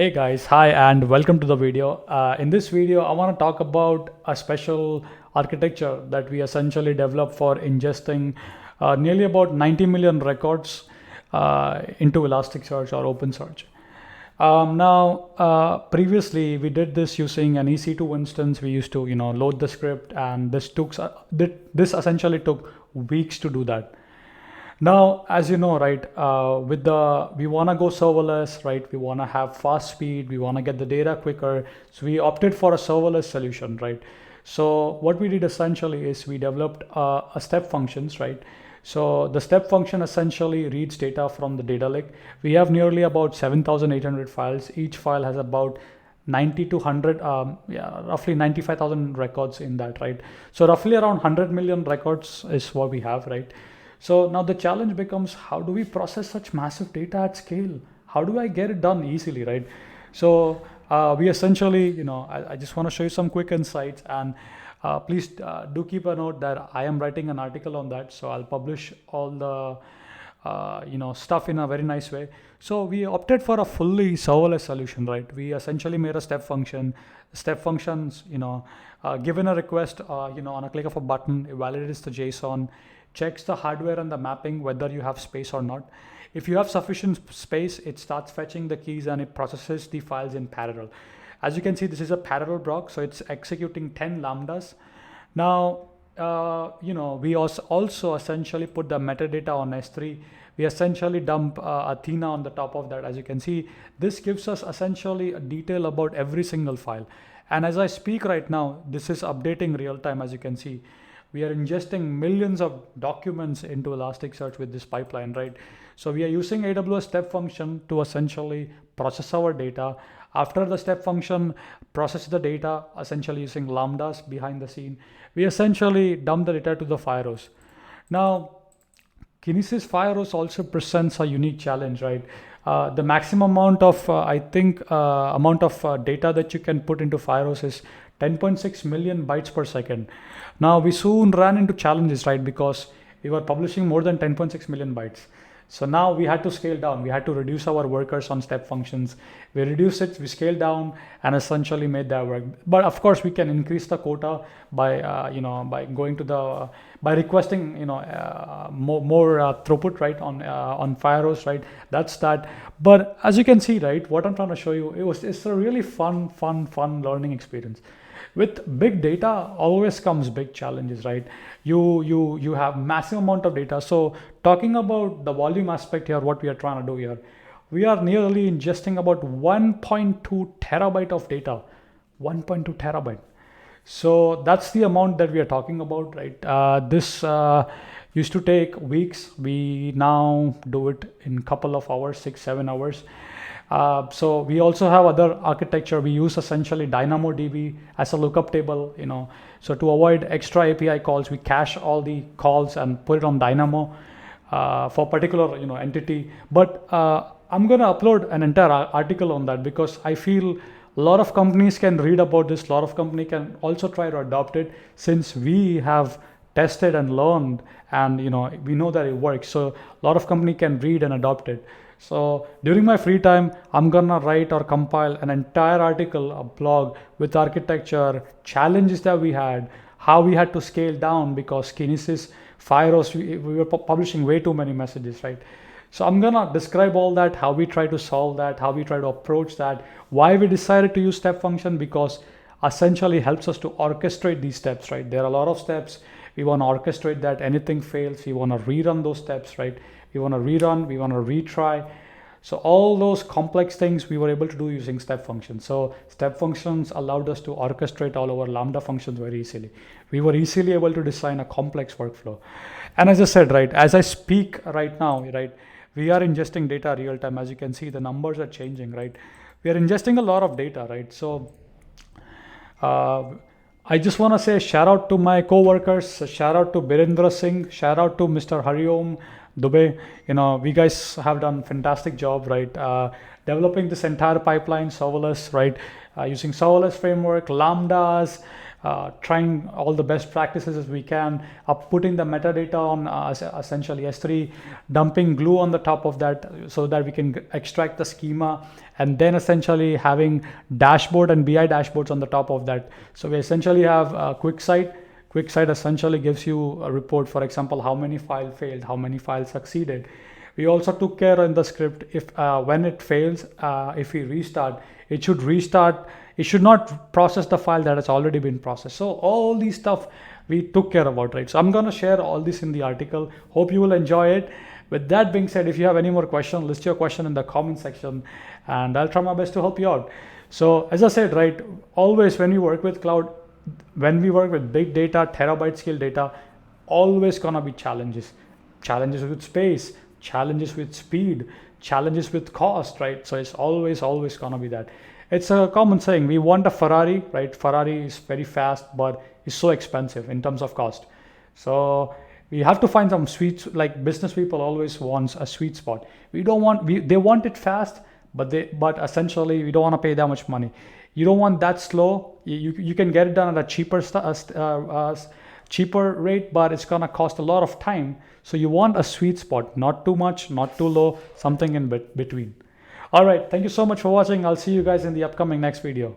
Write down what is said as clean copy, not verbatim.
Hey guys, hi and welcome to the video. In this video, I want to talk about a special architecture that we essentially developed for ingesting nearly about 90 million records into Elasticsearch or OpenSearch. Previously we did this using an EC2 instance. We used to, load the script, and this essentially took weeks to do that. Now, as you know, right, we want to go serverless, right? We want to have fast speed. We want to get the data quicker. So we opted for a serverless solution, right? So what we did essentially is we developed a step functions, right? So the step function essentially reads data from the data lake. We have nearly about 7,800 files. Each file has about 90 to 100, roughly 95,000 records in that, right? So roughly around 100 million records is what we have, right? So now the challenge becomes, how do we process such massive data at scale? How do I get it done easily, right? So we essentially, I just want to show you some quick insights, and please do keep a note that I am writing an article on that. So I'll publish all the stuff in a very nice way. So we opted for a fully serverless solution, right? We essentially made a step function. Step functions, given a request, on a click of a button, it validates the JSON, checks the hardware and the mapping, whether you have space or not. If you have sufficient space, it starts fetching the keys and it processes the files in parallel. As you can see, this is a parallel block, so it's executing 10 lambdas. Now, we also essentially put the metadata on S3. We essentially dump Athena on the top of that. As you can see, this gives us essentially a detail about every single file. And as I speak right now, this is updating real time. As you can see, we are ingesting millions of documents into Elasticsearch with this pipeline, right? So we are using AWS Step function to essentially process our data. After the step function processes the data, essentially using Lambdas behind the scene, we essentially dump the data to the Firehose. Now, Kinesis Firehose also presents a unique challenge, right? The maximum amount of, data that you can put into Firehose is 10.6 million bytes per second. Now we soon ran into challenges, right? Because we were publishing more than 10.6 million bytes. So now we had to scale down. We had to reduce our workers on step functions. We reduced it, we scaled down, and essentially made that work. But of course, we can increase the quota by, by requesting, more throughput, right, on Firehose, right? That's that. But as you can see, right, what I'm trying to show you, it's a really fun learning experience. With big data always comes big challenges, right? You have massive amount of data. So talking about the volume aspect here, what we are trying to do here, we are nearly ingesting about 1.2 terabyte of data. 1.2 terabyte. So that's the amount that we are talking about, right? This used to take weeks. We now do it in a couple of hours, 6-7 hours. So we also have other architecture. We use essentially DynamoDB as a lookup table, So to avoid extra API calls, we cache all the calls and put it on Dynamo for particular, entity. But I'm going to upload an entire article on that, because I feel a lot of companies can read about this. A lot of companies can also try to adopt it, since we have tested and learned, and we know that it works. So a lot of companies can read and adopt it. So during my free time, I'm gonna write or compile an entire article, a blog with architecture, challenges that we had, how we had to scale down because Kinesis, Firehose, we were publishing way too many messages, right? So I'm gonna describe all that, how we try to solve that, how we try to approach that, why we decided to use step function, because essentially helps us to orchestrate these steps, right? There are a lot of steps. We want to orchestrate that. Anything fails, we want to rerun those steps, right? We want to rerun, we want to retry. So all those complex things we were able to do using step functions. So step functions allowed us to orchestrate all our Lambda functions very easily. We were easily able to design a complex workflow. And as I said, right, as I speak right now, right, we are ingesting data real time. As you can see, the numbers are changing, right? We are ingesting a lot of data, right? So I just want to say shout out to my co-workers, shout out to Birendra Singh, shout out to Mr. Hariom Dubey. We guys have done fantastic job, right? Developing this entire pipeline serverless, right? Using serverless framework, Lambdas, trying all the best practices as we can, putting the metadata on essentially S3, dumping glue on the top of that so that we can extract the schema, and then essentially having dashboard and BI dashboards on the top of that. So we essentially have QuickSight. QuickSight essentially gives you a report, for example, how many files failed, how many files succeeded. We also took care in the script, if when it fails, if we restart, it should restart. It should not process the file that has already been processed. So all these stuff we took care about, right? So I'm going to share all this in the article. Hope you will enjoy it. With that being said, if you have any more questions, list your question in the comment section and I'll try my best to help you out. So as I said, right, always when we work with cloud, when we work with big data, terabyte scale data, always gonna be challenges. Challenges with space, challenges with speed, challenges with cost, right? So it's always gonna be that. It's a common saying, we want a Ferrari, right? Ferrari is very fast, but it's so expensive in terms of cost. So we have to find some sweet, like business people always wants a sweet spot. We don't want, they want it fast, but essentially we don't want to pay that much money. You don't want that slow. You can get it done at a cheaper rate, but it's gonna cost a lot of time. So you want a sweet spot, not too much, not too low, something in between. All right, thank you so much for watching. I'll see you guys in the upcoming next video.